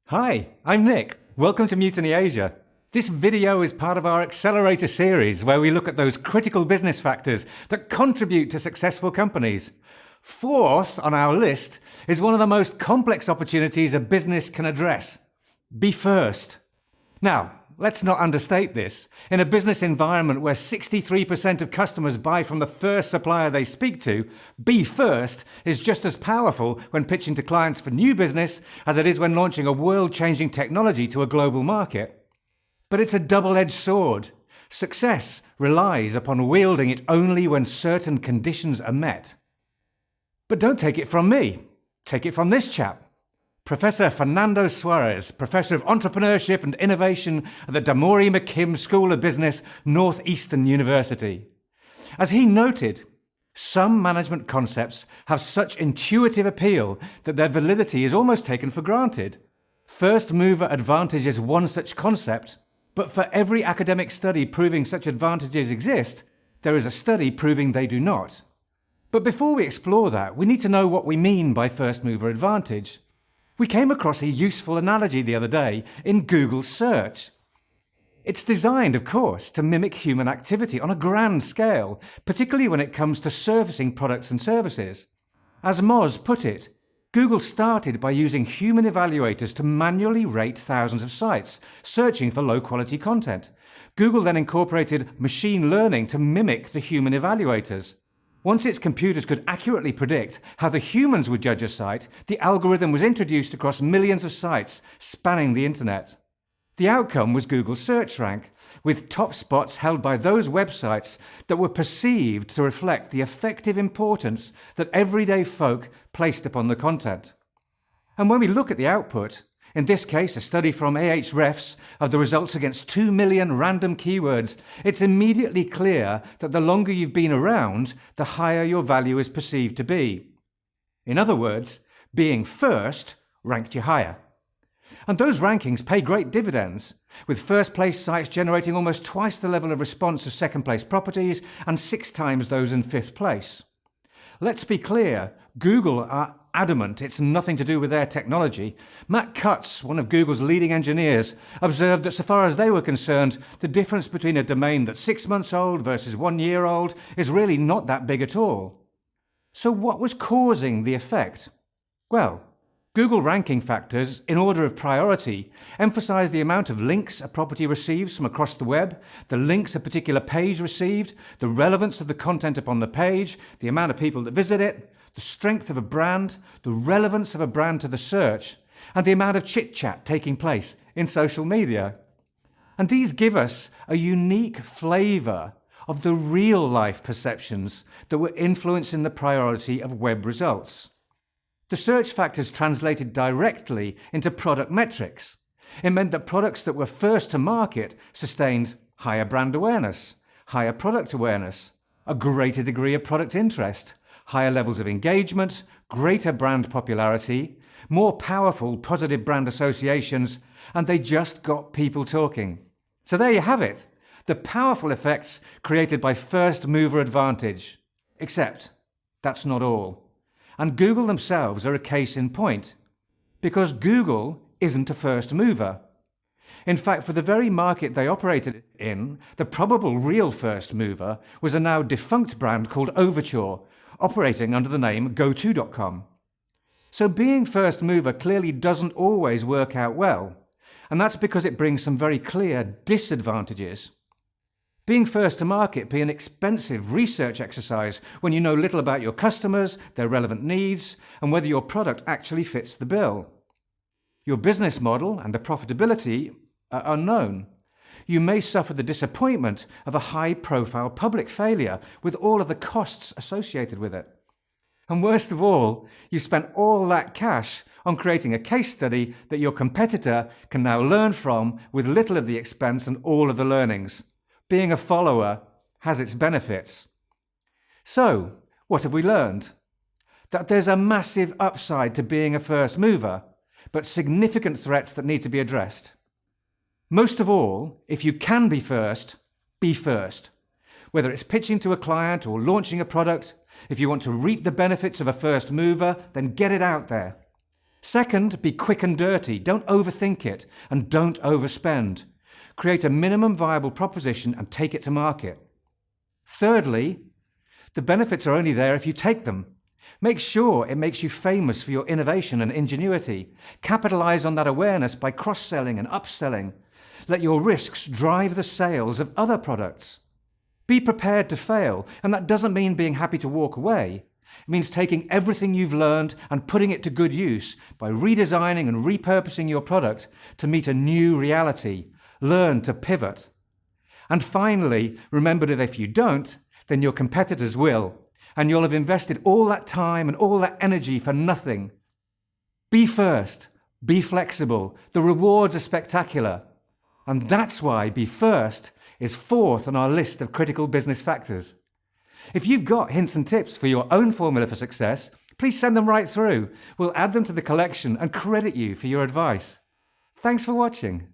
Hi, I'm Nick. Welcome to Mutiny Asia. This video is part of our Accelerator series where we look at those critical business factors that contribute to successful companies. Fourth on our list is one of the most complex opportunities a business can address. Be first. Now, let's not understate this. In a business environment where 63% of customers buy from the first supplier they speak to, be first is just as powerful when pitching to clients for new business as it is when launching a world-changing technology to a global market. But it's a double-edged sword. Success relies upon wielding it only when certain conditions are met. But don't take it from me. Take it from this chap. Professor Fernando Suarez, Professor of Entrepreneurship and Innovation at the Damori McKim School of Business, Northeastern University. As he noted, some management concepts have such intuitive appeal that their validity is almost taken for granted. First mover advantage is one such concept, but for every academic study proving such advantages exist, there is a study proving they do not. But before we explore that, we need to know what we mean by first mover advantage. We came across a useful analogy the other day in Google search. It's designed, of course, to mimic human activity on a grand scale, particularly when it comes to surfacing products and services. As Moz put it, Google started by using human evaluators to manually rate thousands of sites, searching for low-quality content. Google then incorporated machine learning to mimic the human evaluators. Once its computers could accurately predict how the humans would judge a site, the algorithm was introduced across millions of sites spanning the internet. The outcome was Google's search rank, with top spots held by those websites that were perceived to reflect the effective importance that everyday folk placed upon the content. And when we look at the output, in this case a study from Ahrefs of the results against 2 million random keywords, it's immediately clear that the longer you've been around, the higher your value is perceived to be. In other words, being first ranked you higher. And those rankings pay great dividends, with first-place sites generating almost twice the level of response of second-place properties and 6 times those in 5th place. Let's be clear, Google are adamant it's nothing to do with their technology. Matt Cutts, one of Google's leading engineers, observed that so far as they were concerned, the difference between a domain that's 6 months old versus 1 year old is really not that big at all. So what was causing the effect? Well, Google ranking factors, in order of priority, emphasize the amount of links a property receives from across the web, the links a particular page received, the relevance of the content upon the page, the amount of people that visit it, the strength of a brand, the relevance of a brand to the search, and the amount of chit-chat taking place in social media. And these give us a unique flavor of the real-life perceptions that were influencing the priority of web results. The search factors translated directly into product metrics. It meant that products that were first to market sustained higher brand awareness, higher product awareness, a greater degree of product interest, higher levels of engagement, greater brand popularity, more powerful positive brand associations, and they just got people talking. So there you have it, the powerful effects created by first mover advantage. Except that's not all. And Google themselves are a case in point, because Google isn't a first mover. In fact, for the very market they operated in, the probable real first mover was a now defunct brand called Overture, operating under the name GoTo.com. So being first mover clearly doesn't always work out well, and that's because it brings some very clear disadvantages. Being first to market be an expensive research exercise when you know little about your customers, their relevant needs, and whether your product actually fits the bill. Your business model and the profitability are unknown. You may suffer the disappointment of a high-profile public failure with all of the costs associated with it. And worst of all, you spent all that cash on creating a case study that your competitor can now learn from with little of the expense and all of the learnings. Being a follower has its benefits. So, what have we learned? That there's a massive upside to being a first mover, but significant threats that need to be addressed. Most of all, if you can be first, be first. Whether it's pitching to a client or launching a product, if you want to reap the benefits of a first mover, then get it out there. Second, be quick and dirty. Don't overthink it and don't overspend. Create a minimum viable proposition and take it to market. Thirdly, the benefits are only there if you take them. Make sure it makes you famous for your innovation and ingenuity. Capitalize on that awareness by cross-selling and upselling. Let your risks drive the sales of other products. Be prepared to fail, and that doesn't mean being happy to walk away. It means taking everything you've learned and putting it to good use by redesigning and repurposing your product to meet a new reality. Learn to pivot. And finally, remember that if you don't, then your competitors will, and you'll have invested all that time and all that energy for nothing. Be first. Be flexible. The rewards are spectacular. And that's why Be First is fourth on our list of critical business factors. If you've got hints and tips for your own formula for success, please send them right through. We'll add them to the collection and credit you for your advice. Thanks for watching.